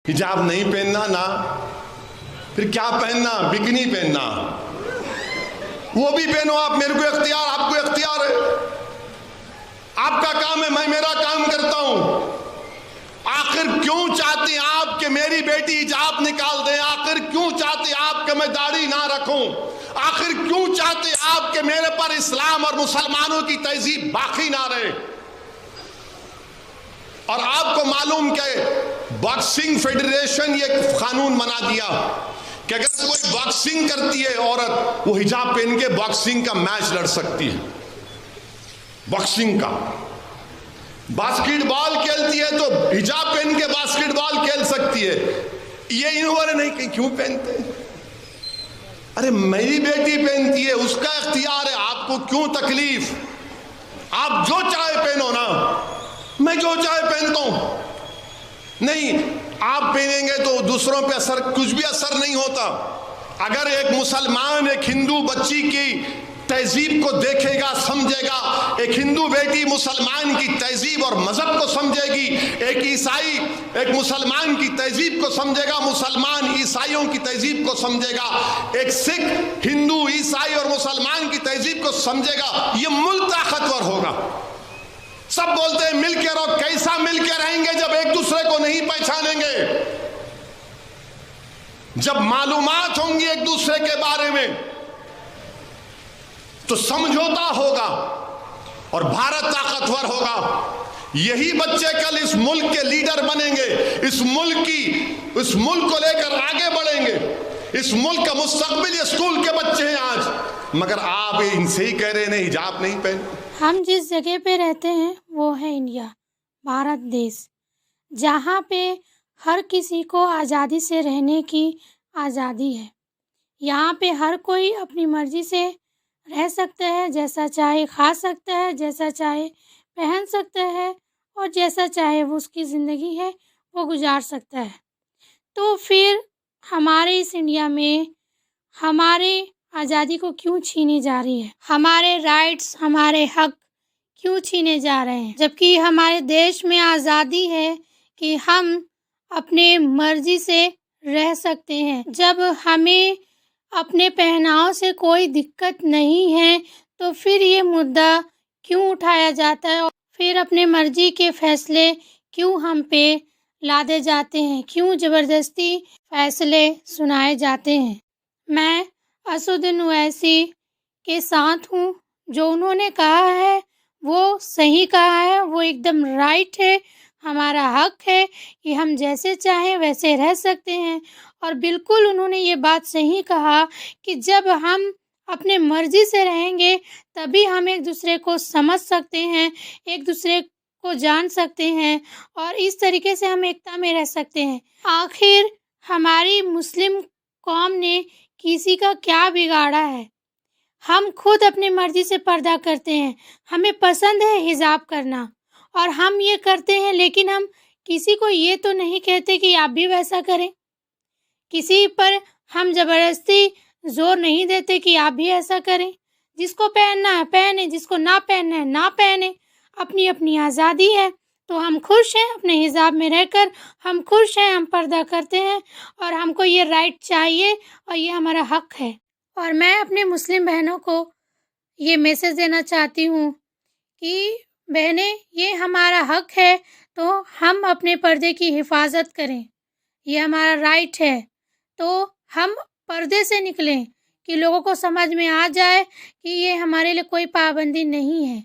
हिजाब नहीं पहनना ना, फिर क्या पहनना? बिकनी पहनना। वो भी पहनो आप, मेरे को इख्तियार, आपको इख्तियार है। आपका काम है, मैं मेरा काम करता हूं। आखिर क्यों चाहते हैं आप कि मेरी बेटी हिजाब निकाल दे? आखिर क्यों चाहते हैं आप कि मैं दाढ़ी ना रखूं? आखिर क्यों चाहते हैं आप कि मेरे पर इस्लाम और मुसलमानों की तहजीब बाकी ना रहे? और आपको मालूम कि बॉक्सिंग फेडरेशन ये कानून बना दिया कि अगर कोई बॉक्सिंग करती है औरत, वो हिजाब पहन के बॉक्सिंग का मैच लड़ सकती है। बॉक्सिंग का, बास्केटबॉल खेलती है तो हिजाब पहन के बास्केटबॉल खेल सकती है। ये इन्होंने नहीं, क्यों पहनते? अरे मेरी बेटी पहनती है, उसका इख्तियार है, आपको क्यों तकलीफ? आप जो चाहे पहनो ना, मैं जो चाहे पहनता हूं। नहीं, आप पहनेंगे तो दूसरों पे असर, कुछ भी असर नहीं होता। अगर एक मुसलमान एक हिंदू बच्ची की तहजीब को देखेगा, समझेगा, एक हिंदू बेटी मुसलमान की तहजीब और मजहब को समझेगी, एक ईसाई एक मुसलमान की तहजीब को समझेगा, मुसलमान ईसाइयों की तहजीब को समझेगा, एक सिख हिंदू ईसाई और मुसलमान की तहजीब को समझेगा, ये मुल्क ताकतवर होगा। सब बोलते हैं मिल के रहो, कैसा मिल के रहेंगे जब एक दूसरे को नहीं पहचानेंगे? जब मालूमात होंगी एक दूसरे के बारे में तो समझौता होगा और भारत ताकतवर होगा। यही बच्चे कल इस मुल्क के लीडर बनेंगे, इस मुल्क को लेकर आगे बढ़ेंगे। इस मुल्क का मुस्तकबिल ये स्कूल के बच्चे हैं आज, मगर आप इनसे ही कह रहे हैं हिजाब नहीं पहन। हम जिस जगह पे रहते हैं वो है इंडिया, भारत देश, जहाँ पे हर किसी को आज़ादी से रहने की आज़ादी है। यहाँ पे हर कोई अपनी मर्ज़ी से रह सकता है, जैसा चाहे खा सकता है, जैसा चाहे पहन सकता है और जैसा चाहे वो उसकी ज़िंदगी है वो गुजार सकता है। तो फिर हमारे इस इंडिया में हमारे आज़ादी को क्यों छीनी जा रही है? हमारे राइट्स, हमारे हक क्यों छीने जा रहे हैं? जबकि हमारे देश में आज़ादी है कि हम अपने मर्ज़ी से रह सकते हैं। जब हमें अपने पहनाव से कोई दिक्कत नहीं है तो फिर ये मुद्दा क्यों उठाया जाता है और फिर अपने मर्ज़ी के फ़ैसले क्यों हम पे लादे जाते हैं? क्यों ज़बरदस्ती फ़ैसले सुनाए जाते हैं? मैं असदुद्दीन ओवैसी के साथ हूँ। जो उन्होंने कहा है वो सही कहा है, वो एकदम राइट है। हमारा हक है कि हम जैसे चाहें वैसे रह सकते हैं। और बिल्कुल उन्होंने ये बात सही कहा कि जब हम अपने मर्ज़ी से रहेंगे तभी हम एक दूसरे को समझ सकते हैं, एक दूसरे को जान सकते हैं और इस तरीके से हम एकता में रह सकते हैं। आखिर हमारी मुस्लिम कौम ने किसी का क्या बिगाड़ा है? हम खुद अपनी मर्ज़ी से पर्दा करते हैं, हमें पसंद है हिजाब करना और हम ये करते हैं, लेकिन हम किसी को ये तो नहीं कहते कि आप भी वैसा करें। किसी पर हम ज़बरदस्ती ज़ोर नहीं देते कि आप भी ऐसा करें। जिसको पहनना है पहने, जिसको ना पहनना है ना पहने, अपनी अपनी आज़ादी है। तो हम खुश हैं अपने हिजाब में रहकर, हम खुश हैं, हम पर्दा करते हैं और हमको ये राइट चाहिए और ये हमारा हक है। और मैं अपने मुस्लिम बहनों को ये मैसेज देना चाहती हूँ कि बहनें, ये हमारा हक है तो हम अपने पर्दे की हिफाजत करें, ये हमारा राइट है। तो हम पर्दे से निकलें कि लोगों को समझ में आ जाए कि ये हमारे लिए कोई पाबंदी नहीं है।